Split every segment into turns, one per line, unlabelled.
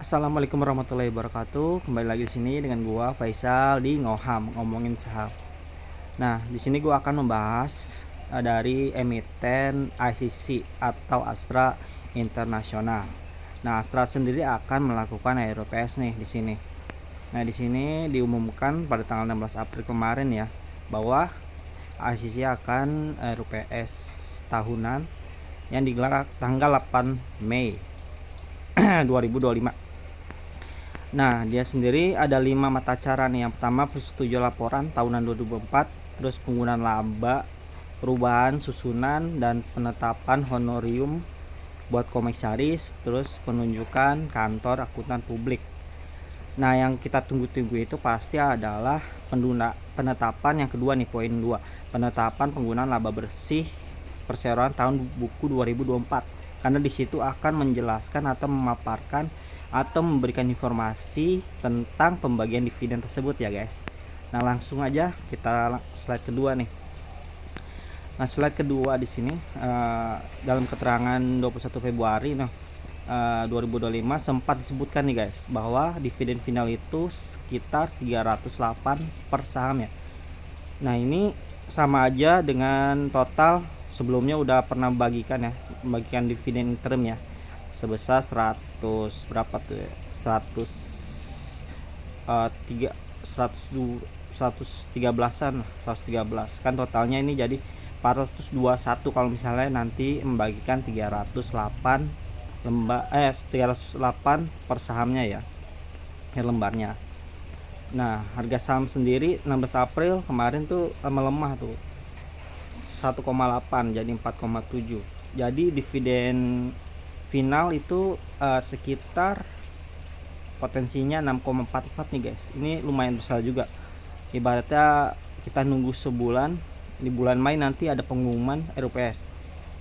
Assalamualaikum warahmatullahi wabarakatuh. Kembali lagi di sini dengan gua Faisal di Ngoham ngomongin saham. Nah, di sini gua akan membahas dari emiten ICC atau Astra Internasional. Nah, Astra sendiri akan melakukan RUPS nih di sini. Nah, di sini diumumkan pada tanggal 16 April kemarin ya bahwa ICC akan RUPS tahunan yang digelar tanggal 8 Mei 2025. Nah, dia sendiri ada 5 mata cara nih. Yang pertama, persetujuan laporan tahunan 2004, terus penggunaan laba, perubahan susunan dan penetapan honorium buat komisaris, terus penunjukan kantor akuntan publik. Nah, yang kita tunggu-tunggu itu pasti adalah penetapan yang kedua nih, poin 2. Penetapan penggunaan laba bersih perseroan tahun buku 2024. Karena di situ akan menjelaskan atau memaparkan atau memberikan informasi tentang pembagian dividen tersebut ya guys. Nah, langsung aja kita slide kedua nih. Nah, slide kedua di sini dalam keterangan 21 Februari 2025 sempat disebutkan nih guys bahwa dividen final itu sekitar 308 per saham ya. Nah, ini sama aja dengan total sebelumnya udah pernah membagikan dividen interim ya sebesar 100 berapa tuh ya, 100 3 113-an, 113 kan totalnya. Ini jadi 421 kalau misalnya nanti membagikan 308 308 per sahamnya ya, lembarnya. Nah, harga saham sendiri 16 April kemarin tuh melemah tuh 1,8 jadi 4,7. Jadi dividen final itu sekitar potensinya 6,44 nih guys. Ini lumayan besar juga. Ibaratnya kita nunggu sebulan, di bulan Mei nanti ada pengumuman RUPS.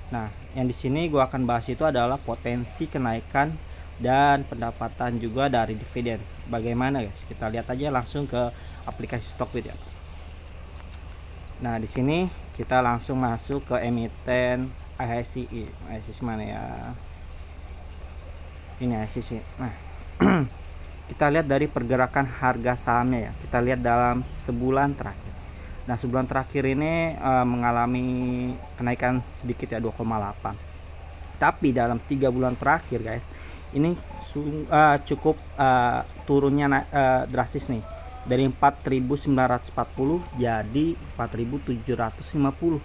Nah, yang di sini gua akan bahas itu adalah potensi kenaikan dan pendapatan juga dari dividen. Bagaimana guys? Kita lihat aja langsung ke aplikasi Stockbit ya. Nah, di sini kita langsung masuk ke emiten ICC. ICC mana ya? Ini ICC. Nah, kita lihat dari pergerakan harga sahamnya ya. Kita lihat dalam sebulan terakhir. Nah, sebulan terakhir ini mengalami kenaikan sedikit ya, 2,8. Tapi dalam 3 bulan terakhir guys, ini cukup turunnya drastis nih. Dari 4.940 jadi 4.750.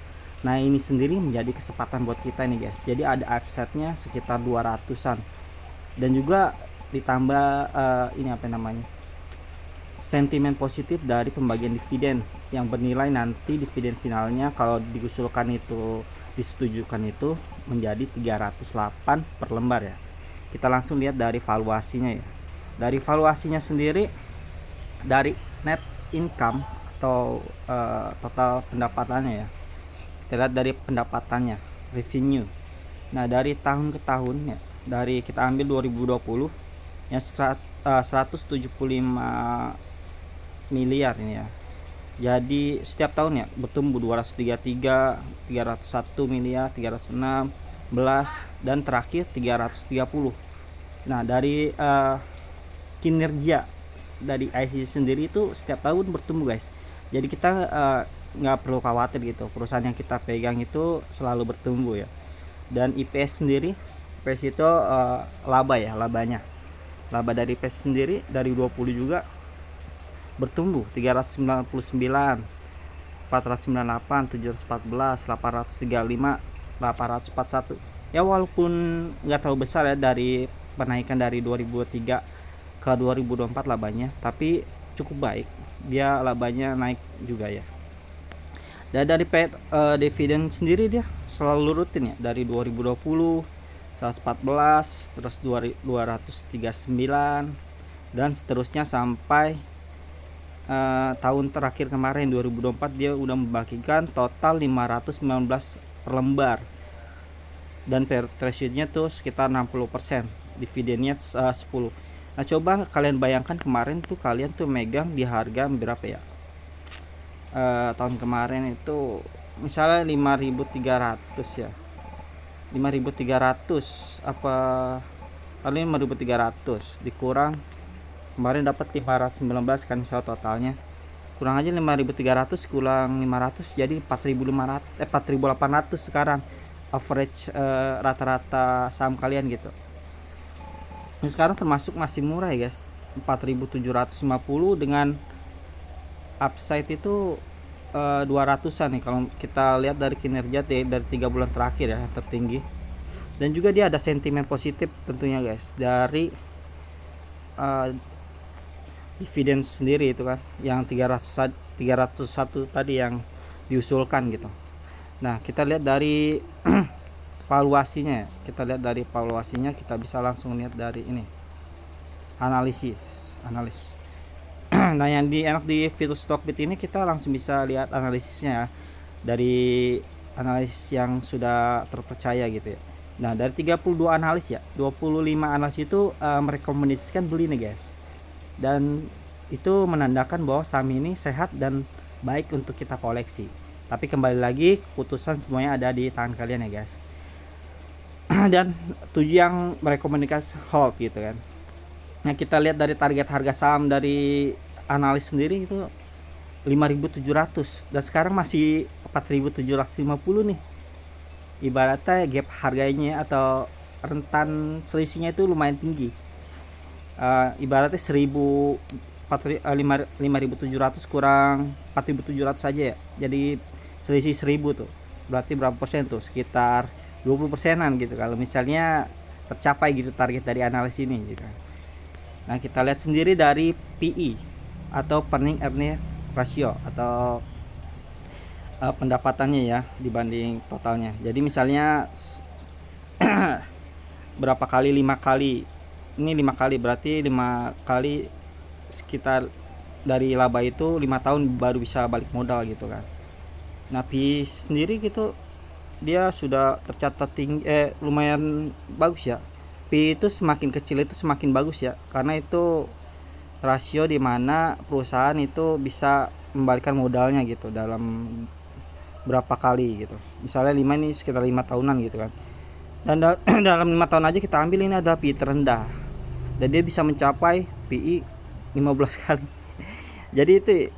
Nah, ini sendiri menjadi kesempatan buat kita nih guys. Jadi ada offsetnya sekitar 200-an. Dan juga ditambah ini apa namanya, sentimen positif dari pembagian dividen yang bernilai nanti dividen finalnya kalau diusulkan itu disetujukan itu menjadi 308 per lembar ya. Kita langsung lihat dari valuasinya ya. Dari valuasinya sendiri, dari net income atau total pendapatannya ya, kita lihat dari pendapatannya, revenue. Nah, dari tahun ke tahun ya, dari kita ambil 2020 yang 175 miliar ini ya. Jadi setiap tahun ya bertumbuh 233, 301 miliar, 316 dan terakhir 330. Nah, dari kinerja dari ICC sendiri itu setiap tahun bertumbuh guys. Jadi kita nggak perlu khawatir gitu, perusahaan yang kita pegang itu selalu bertumbuh ya. Dan IPS sendiri, IPS itu labanya laba dari IPS sendiri dari 20 juga bertumbuh 399, 498, 714, 835, 841 ya. Walaupun nggak terlalu besar ya dari penaikan dari 2003 ke 2024 labanya, tapi cukup baik, dia labanya naik juga ya. Dan dari dividen sendiri dia selalu rutin ya, dari 2020 114, terus 239 dan seterusnya sampai tahun terakhir kemarin 2024 dia udah membagikan total 519 per lembar dan ratio-nya tuh sekitar 60%, dividennya 10. Nah, coba kalian bayangkan kemarin tuh kalian tuh megang di harga berapa ya, tahun kemarin itu misalnya 5.300 ya, 5.300 apa kali 5.300 dikurang kemarin dapat 519 kan, misal totalnya kurang aja 5.300 kurang 500 jadi 4.800 sekarang average rata-rata saham kalian gitu. Ini sekarang termasuk masih murah ya guys, 4.750 dengan upside itu 200-an nih kalau kita lihat dari kinerja dari 3 bulan terakhir ya tertinggi. Dan juga dia ada sentimen positif tentunya guys dari dividen sendiri itu kan yang 301 tadi yang diusulkan gitu. Nah kita lihat dari valuasinya ya. Kita lihat dari valuasinya, kita bisa langsung lihat dari ini analisis. Nah yang enak di Future Stockbit ini kita langsung bisa lihat analisisnya ya, dari analis yang sudah terpercaya gitu ya. Nah dari 32 analis ya, 25 analis itu merekomendasikan beli nih guys, dan itu menandakan bahwa saham ini sehat dan baik untuk kita koleksi. Tapi kembali lagi keputusan semuanya ada di tangan kalian ya guys. Dan 7 yang merekomendasikan hold gitu kan. Nah kita lihat dari target harga saham dari analis sendiri itu 5.700 dan sekarang masih 4.750 nih. Ibaratnya gap harganya atau rentan selisihnya itu lumayan tinggi. Ibaratnya 5.700 kurang 4.700 saja ya, jadi selisih 1.000 tuh berarti berapa persen tuh, sekitar 20%an gitu kalau misalnya tercapai gitu target dari analis ini gitu. Nah kita lihat sendiri dari PE atau earning ratio atau pendapatannya ya dibanding totalnya. Jadi misalnya berapa kali, 5 kali, ini 5 kali berarti 5 kali sekitar dari laba itu 5 tahun baru bisa balik modal gitu kan. Nah PE sendiri gitu dia sudah tercatat tinggi, lumayan bagus ya. PE itu semakin kecil itu semakin bagus ya, karena itu rasio di mana perusahaan itu bisa membalikkan modalnya gitu dalam berapa kali gitu. Misalnya 5 ini sekitar 5 tahunan gitu kan. Dan dalam 5 tahun aja kita ambil ini ada PE terendah. Dan dia bisa mencapai PE 15 kali. Jadi itu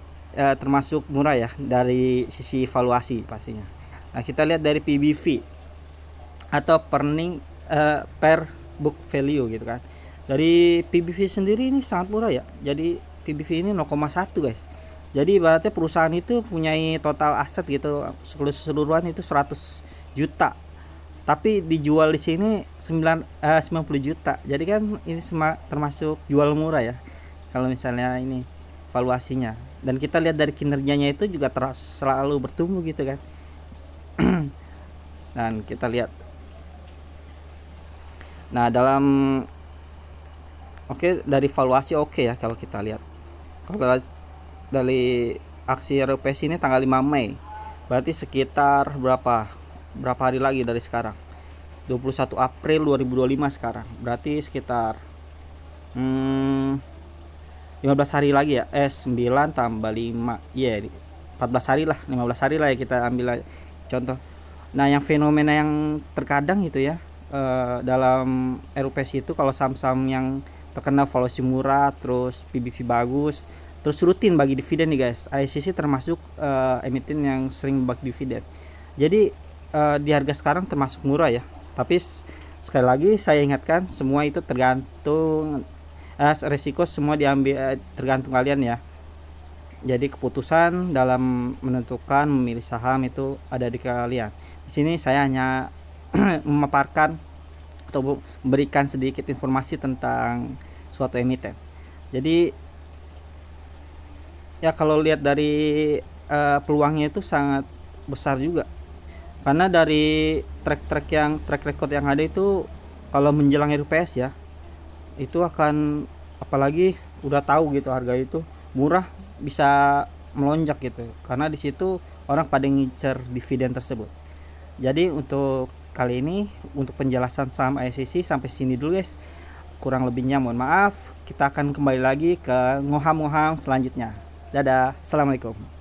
termasuk murah ya dari sisi valuasi pastinya. Nah, kita lihat dari PBV atau per book value gitu kan. Dari PBV sendiri ini sangat murah ya. Jadi PBV ini 0,1 guys. Jadi ibaratnya perusahaan itu punya total aset gitu keseluruhan itu 100 juta. Tapi dijual di sini 90 juta. Jadi kan ini termasuk jual murah ya. Kalau misalnya ini valuasinya. Dan kita lihat dari kinerjanya itu juga selalu bertumbuh gitu kan. Dan kita lihat. Nah, dari valuasi ya kalau kita lihat. Kalau dari aksi RPS ini tanggal 5 Mei. Berarti sekitar berapa hari lagi dari sekarang? 21 April 2025 sekarang. Berarti sekitar 15 hari lagi ya. 9 tambah 5. Iya, 14 hari lah, 15 hari lah ya kita ambil contoh. Nah, yang fenomena yang terkadang itu ya dalam RPS itu kalau saham-saham yang terkena valuasi murah, terus PBV bagus, terus rutin bagi dividen nih guys. ICC termasuk emiten yang sering bagi dividen. Jadi di harga sekarang termasuk murah ya. Tapi sekali lagi saya ingatkan semua itu tergantung resiko semua diambil tergantung kalian ya. Jadi keputusan dalam menentukan memilih saham itu ada di kalian. Di sini saya hanya memaparkan atau memberikan sedikit informasi tentang suatu emiten. Jadi ya kalau lihat dari peluangnya itu sangat besar juga. Karena dari track record yang ada itu kalau menjelang RPS ya, itu akan apalagi udah tahu gitu harga itu murah bisa melonjak gitu. Karena di situ orang pada ngincer dividen tersebut. Jadi untuk kali ini untuk penjelasan saham ICC sampai sini dulu guys. Kurang lebihnya mohon maaf. Kita akan kembali lagi ke ngoham-ngoham selanjutnya. Dadah, assalamualaikum.